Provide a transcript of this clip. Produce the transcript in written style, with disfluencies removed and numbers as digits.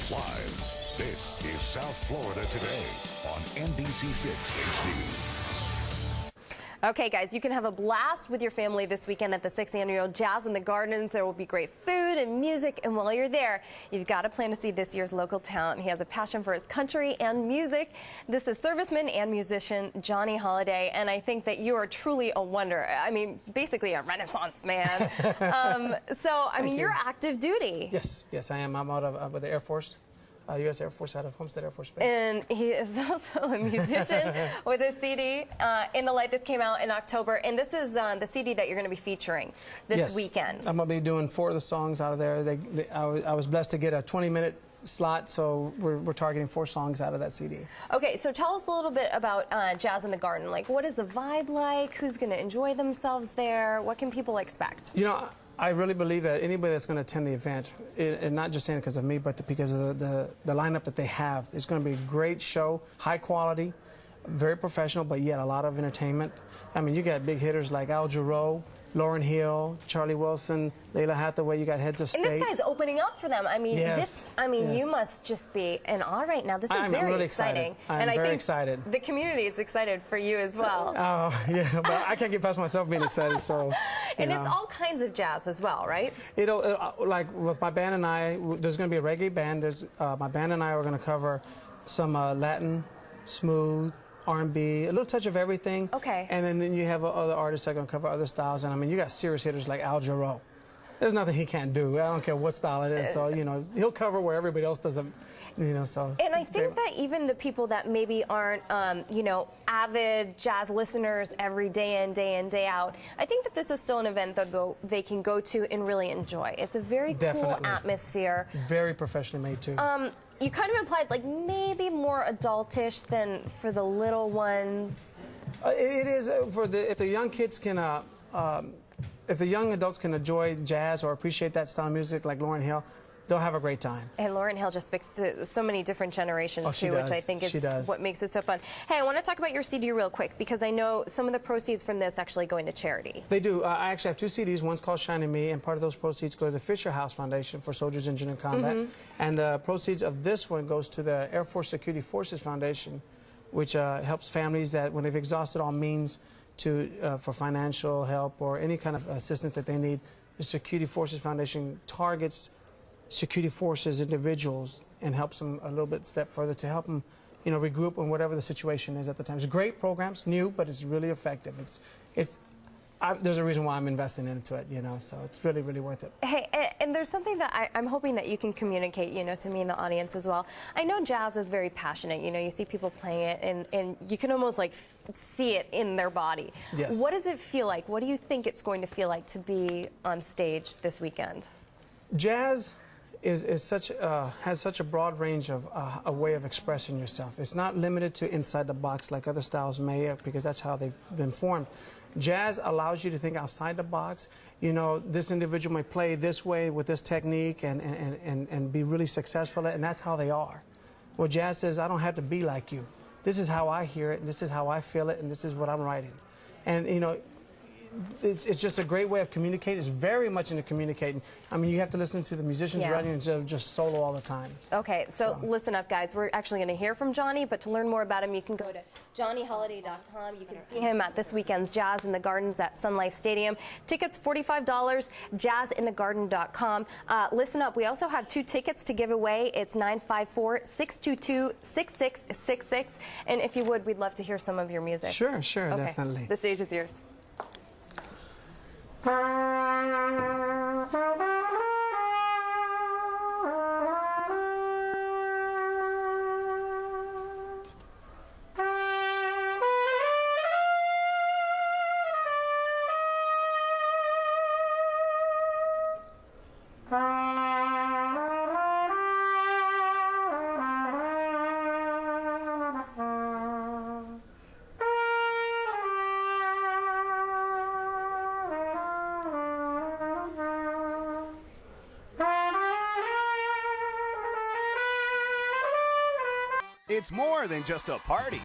Live, this is South Florida Today on NBC 6 HD. Okay, guys, you can have a blast with your family this weekend at the 6th Annual Jazz in the Gardens. There will be great food and music, and while you're there, you've got to plan to see this year's local talent. He has a passion for his country and music. This is serviceman and musician Johnny Holiday, and I think that you are truly a wonder. I mean, basically a Renaissance man. You're active duty. Yes, I am. I'm out of with the Air Force. U.S. Air Force out of Homestead Air Force Base. And he is also a musician with a CD, In the Light. This came out in October, and this is the CD that you're going to be featuring this weekend. I'm going to be doing 4 of the songs out of there. I was blessed to get a 20-minute slot, so we're targeting 4 songs out of that CD. Okay, so tell us a little bit about Jazz in the Garden. Like, what is the vibe like? Who's going to enjoy themselves there? What can people expect? You know, I really believe that anybody that's going to attend the event, and not just saying it because of me, but because of the lineup that they have, it's going to be a great show, high quality, very professional, but yet a lot of entertainment. I mean, you got big hitters like Al Jarreau, Lauryn Hill, Charlie Wilson, Layla Hathaway. You got heads of state. And this guy's opening up for them. I mean, yes. You must just be in awe right now. This is very really exciting. I'm very excited. The community is excited for you as well. Oh, yeah, but I can't get past myself being excited. So, and it's all kinds of jazz as well, right? Like with my band and I, there's going to be a reggae band. My band and I are going to cover some Latin, smooth, R&B, a little touch of everything. Okay. And then you have other artists that are going to cover other styles. And I mean, you got serious hitters like Al Jarreau. There's nothing he can't do. I don't care what style it is. So, he'll cover where everybody else doesn't, so. And I think that even the people that maybe aren't, avid jazz listeners every day in, day out, I think that this is still an event that they can go to and really enjoy. It's a very cool atmosphere. Very professionally made, too. You kind of implied, like, maybe more adultish than for the little ones. It is if the young kids can, if the young adults can enjoy jazz or appreciate that style of music, like Lauryn Hill, they'll have a great time. And Lauryn Hill just speaks to so many different generations, too, which I think is what makes it so fun. Hey, I want to talk about your CD real quick, because I know some of the proceeds from this actually going to charity. They do. I actually have 2 CDs. One's called Shining Me, and part of those proceeds go to the Fisher House Foundation for Soldiers Injured in Combat. And the proceeds of this one goes to the Air Force Security Forces Foundation, which helps families that, when they've exhausted all means for financial help or any kind of assistance that they need, the Security Forces Foundation targets security forces individuals and helps them a little bit step further to help them, regroup in whatever the situation is at the time. It's a great program. It's new, but it's really effective. There's a reason why I'm investing into it, so it's really, really worth it. Hey, and there's something that I'm hoping that you can communicate, to me and the audience as well. I know jazz is very passionate. You see people playing it, and you can almost, like, see it in their body. Yes. What does it feel like? What do you think it's going to feel like to be on stage this weekend? Jazz has such a broad range of a way of expressing yourself. It's not limited to inside the box like other styles may, because that's how they've been formed. Jazz allows you to think outside the box. This individual may play this way with this technique and be really successful at it, and that's how they are. Well, jazz says, I don't have to be like you. This is how I hear it, and this is how I feel it, and this is what I'm writing. And, it's just a great way of communicating. It's very much into communicating. I mean, you have to listen to the musicians writing instead of just solo all the time. Okay, so listen up, guys. We're actually going to hear from Johnny, but to learn more about him, you can go to johnnyholiday.com. You can see him at this weekend's Jazz in the Gardens at Sun Life Stadium. Tickets $45, jazzinthegarden.com. Listen up. We also have 2 tickets to give away. It's 954-622-6666. And if you would, we'd love to hear some of your music. Sure, okay. Definitely. The stage is yours. It's more than just a party.